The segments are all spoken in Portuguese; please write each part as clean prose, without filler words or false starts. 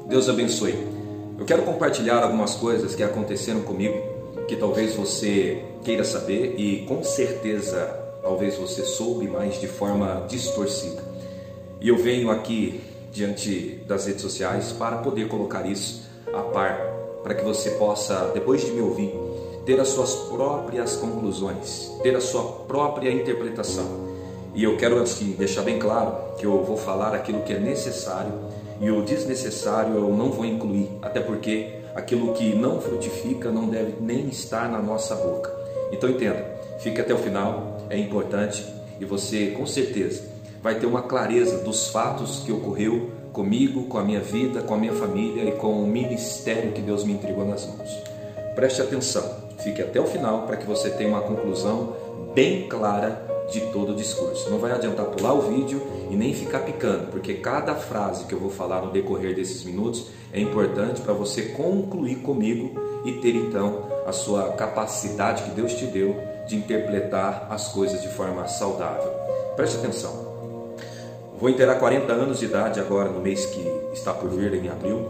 Deus abençoe. Eu quero compartilhar algumas coisas que aconteceram comigo, que talvez você queira saber e com certeza talvez você soube, mas de forma distorcida. E eu venho aqui diante das redes sociais para poder colocar isso a par, para que você possa, depois de me ouvir, ter as suas próprias conclusões, ter a sua própria interpretação. E eu quero assim, deixar bem claro que eu vou falar aquilo que é necessário e o desnecessário eu não vou incluir, até porque aquilo que não frutifica não deve nem estar na nossa boca. Então entenda, fique até o final, é importante e você com certeza vai ter uma clareza dos fatos que ocorreu comigo, com a minha vida, com a minha família e com o ministério que Deus me entregou nas mãos. Preste atenção, fique até o final para que você tenha uma conclusão bem clara de todo o discurso. Não vai adiantar pular o vídeo e nem ficar picando, porque cada frase que eu vou falar no decorrer desses minutos é importante para você concluir comigo e ter então a sua capacidade que Deus te deu de interpretar as coisas de forma saudável. Preste atenção. Vou inteirar 40 anos de idade agora no mês que está por vir, em abril.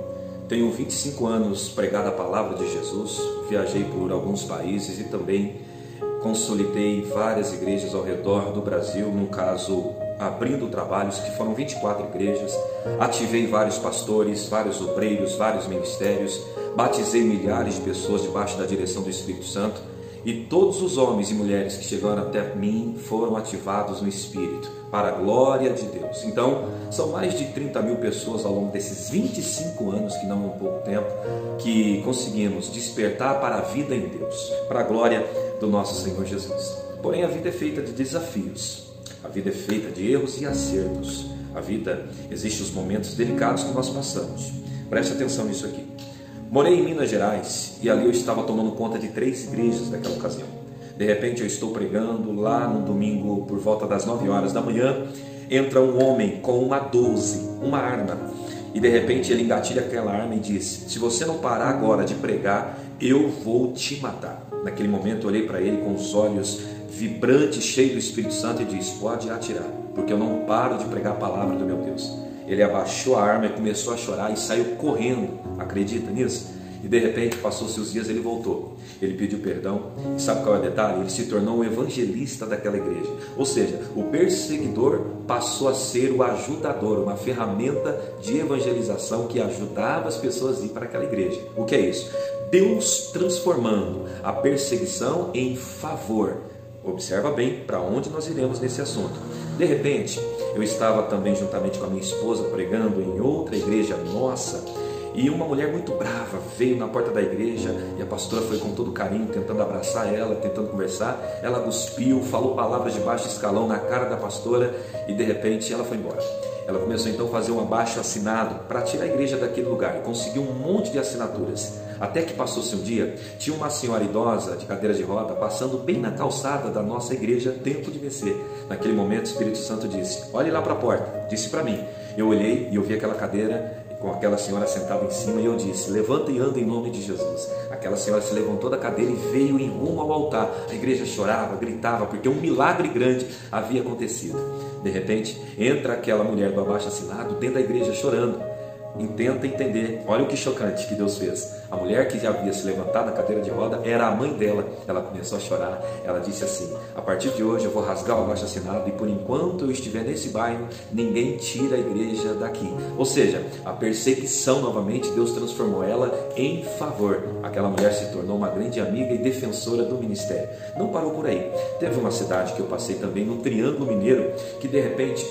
Tenho 25 anos pregado a palavra de Jesus, viajei por alguns países e também consolidei várias igrejas ao redor do Brasil, no caso, abrindo trabalhos, que foram 24 igrejas, ativei vários pastores, vários obreiros, vários ministérios, batizei milhares de pessoas debaixo da direção do Espírito Santo e todos os homens e mulheres que chegaram até mim foram ativados no Espírito, para a glória de Deus. Então, são mais de 30 mil pessoas ao longo desses 25 anos, que não é um pouco tempo, que conseguimos despertar para a vida em Deus, para a glória do nosso Senhor Jesus. Porém, a vida é feita de desafios, a vida é feita de erros e acertos, a vida, existem os momentos delicados que nós passamos. Preste atenção nisso aqui. Morei em Minas Gerais e ali eu estava tomando conta de 3 igrejas naquela ocasião. De repente eu estou pregando lá no domingo por volta das 9 horas da manhã, entra um homem com uma 12, uma arma, e de repente ele engatilha aquela arma e diz: se você não parar agora de pregar, eu vou te matar. Naquele momento eu olhei para ele com os olhos vibrantes, cheios do Espírito Santo e disse: pode atirar, porque eu não paro de pregar a palavra do meu Deus. Ele abaixou a arma e começou a chorar e saiu correndo, acredita nisso? E de repente, passou-se os dias, ele voltou. Ele pediu perdão. E sabe qual é o detalhe? Ele se tornou um evangelista daquela igreja. Ou seja, o perseguidor passou a ser o ajudador, uma ferramenta de evangelização que ajudava as pessoas a ir para aquela igreja. O que é isso? Deus transformando a perseguição em favor. Observa bem para onde nós iremos nesse assunto. De repente, eu estava também juntamente com a minha esposa pregando em outra igreja nossa, e uma mulher muito brava veio na porta da igreja e a pastora foi com todo carinho tentando abraçar ela, tentando conversar. Ela cuspiu, falou palavras de baixo escalão na cara da pastora e de repente ela foi embora. Ela começou então a fazer um abaixo-assinado para tirar a igreja daquele lugar e conseguiu um monte de assinaturas. Até que passou-se um dia, tinha uma senhora idosa de cadeira de roda passando bem na calçada da nossa igreja, Tempo de Vencer. Naquele momento o Espírito Santo disse: olhe lá para a porta, disse para mim. Eu olhei e eu vi aquela cadeira com aquela senhora sentada em cima e eu disse: levanta e anda em nome de Jesus. Aquela senhora se levantou da cadeira e veio em rumo ao altar. A igreja chorava, gritava, porque um milagre grande havia acontecido. De repente, entra aquela mulher do abaixo-assinado dentro da igreja chorando. Tenta entender, olha o que chocante que Deus fez. A mulher que já havia se levantado da cadeira de roda era a mãe dela. Ela começou a chorar, ela disse assim: a partir de hoje eu vou rasgar o abaixo-assinado e por enquanto eu estiver nesse bairro, ninguém tira a igreja daqui. Ou seja, a perseguição novamente, Deus transformou ela em favor. Aquela mulher se tornou uma grande amiga e defensora do ministério. Não parou por aí. Teve uma cidade que eu passei também, no Triângulo Mineiro, que de repente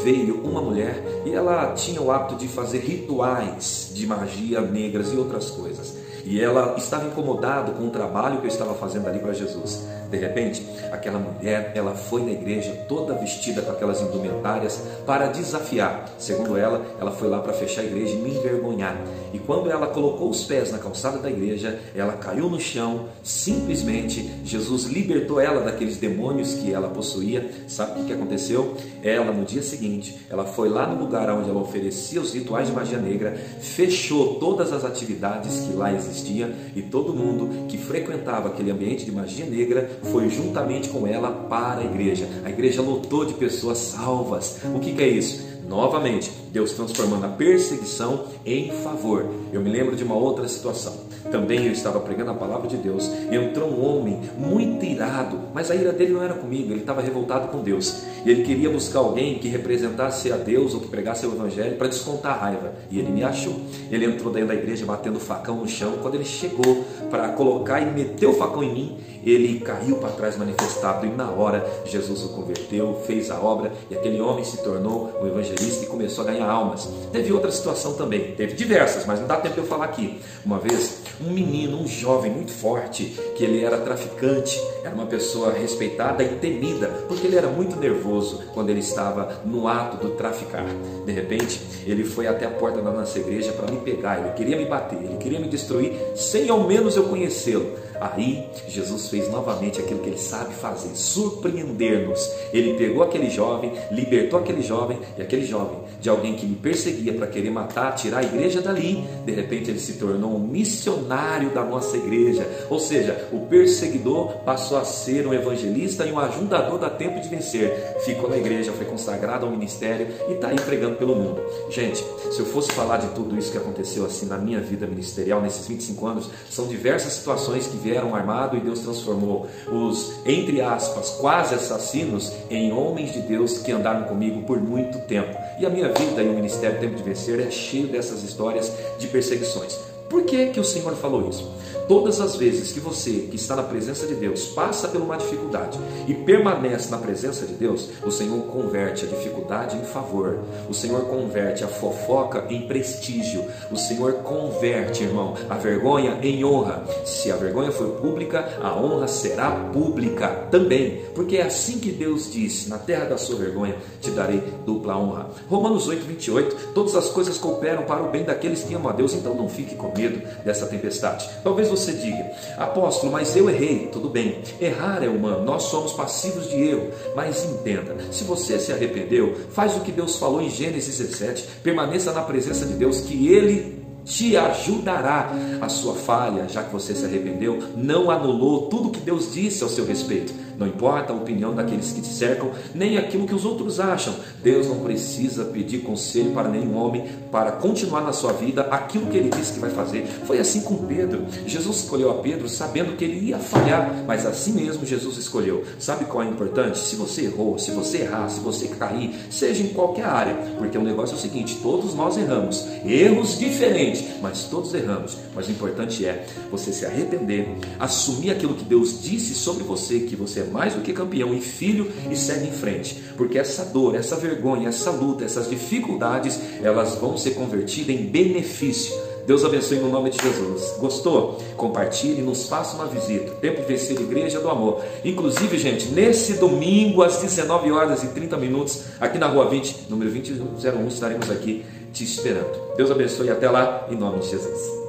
veio uma mulher e ela tinha o hábito de fazer rituais de magia negras e outras coisas. E ela estava incomodada com o trabalho que eu estava fazendo ali para Jesus. De repente, aquela mulher, ela foi na igreja toda vestida com aquelas indumentárias para desafiar. Segundo ela, ela foi lá para fechar a igreja e me envergonhar. E quando ela colocou os pés na calçada da igreja, ela caiu no chão. Simplesmente, Jesus libertou ela daqueles demônios que ela possuía. Sabe o que aconteceu? Ela, no dia seguinte, ela foi lá no lugar onde ela oferecia os rituais de magia negra, fechou todas as atividades que lá existiam, e todo mundo que frequentava aquele ambiente de magia negra foi juntamente com ela para a igreja. A igreja lotou de pessoas salvas. O que é isso? Novamente, Deus transformando a perseguição em favor. Eu me lembro de uma outra situação. Também eu estava pregando a palavra de Deus. Entrou um homem muito irado, mas a ira dele não era comigo, ele estava revoltado com Deus. E ele queria buscar alguém que representasse a Deus ou que pregasse o evangelho para descontar a raiva. E ele me achou. Ele entrou dentro da igreja batendo o facão no chão. Quando ele chegou para colocar e meter o facão em mim, ele caiu para trás manifestado, e na hora Jesus o converteu, fez a obra, e aquele homem se tornou um evangelista e começou a ganhar almas. Teve outra situação também, teve diversas, mas não dá tempo de eu falar aqui. Uma vez, um menino, um jovem muito forte, que ele era traficante, era uma pessoa respeitada e temida, porque ele era muito nervoso quando ele estava no ato do traficar. De repente, ele foi até a porta da nossa igreja para me pegar, ele queria me bater, ele queria me destruir, sem ao menos eu conhecê-lo. Aí, Jesus fez novamente aquilo que ele sabe fazer, surpreender-nos. Ele pegou aquele jovem, libertou aquele jovem, e aquele jovem, de alguém que me perseguia para querer matar, tirar a igreja dali, de repente ele se tornou um missionário da nossa igreja. Ou seja, o perseguidor passou a ser um evangelista e um ajudador da Tempo de Vencer. Ficou na igreja, foi consagrado ao ministério e está aí pregando pelo mundo. Gente, se eu fosse falar de tudo isso que aconteceu assim na minha vida ministerial, nesses 25 anos, são diversas situações que vieram armado e Deus transformou os, entre aspas, quase assassinos em homens de Deus que andaram comigo por muito tempo. E a minha vida e o Ministério Tempo de Vencer é cheio dessas histórias de perseguições. Por que que o Senhor falou isso? Todas as vezes que você, que está na presença de Deus, passa por uma dificuldade e permanece na presença de Deus, o Senhor converte a dificuldade em favor. O Senhor converte a fofoca em prestígio. O Senhor converte, irmão, a vergonha em honra. Se a vergonha for pública, a honra será pública também. Porque é assim que Deus disse: na terra da sua vergonha te darei dupla honra. Romanos 8:28, todas as coisas cooperam para o bem daqueles que amam a Deus. Então não fique com medo dessa tempestade. Talvez você diga: apóstolo, mas eu errei. Tudo bem, errar é humano, nós somos passivos de erro, mas entenda, se você se arrependeu, faz o que Deus falou em Gênesis 17, permaneça na presença de Deus, que Ele te ajudará. A sua falha, já que você se arrependeu, não anulou tudo que Deus disse ao seu respeito. Não importa a opinião daqueles que te cercam, nem aquilo que os outros acham. Deus não precisa pedir conselho para nenhum homem para continuar na sua vida aquilo que Ele disse que vai fazer. Foi assim com Pedro. Jesus escolheu a Pedro sabendo que ele ia falhar, mas assim mesmo Jesus escolheu. Sabe qual é importante? Se você errou, se você errar, se você cair, seja em qualquer área, porque o negócio é o seguinte: todos nós erramos, erros diferentes, mas todos erramos. Mas o importante é você se arrepender, assumir aquilo que Deus disse sobre você, que você é mais do que campeão e filho, e segue em frente, porque essa dor, essa vergonha, essa luta, essas dificuldades, elas vão ser convertidas em benefício. Deus abençoe no nome de Jesus. Gostou? Compartilhe, nos faça uma visita. Tempo de Vencer, Igreja do Amor. Inclusive, gente, nesse domingo às 19h30, aqui na Rua 20, número 2101, estaremos aqui te esperando. Deus abençoe e até lá, em nome de Jesus.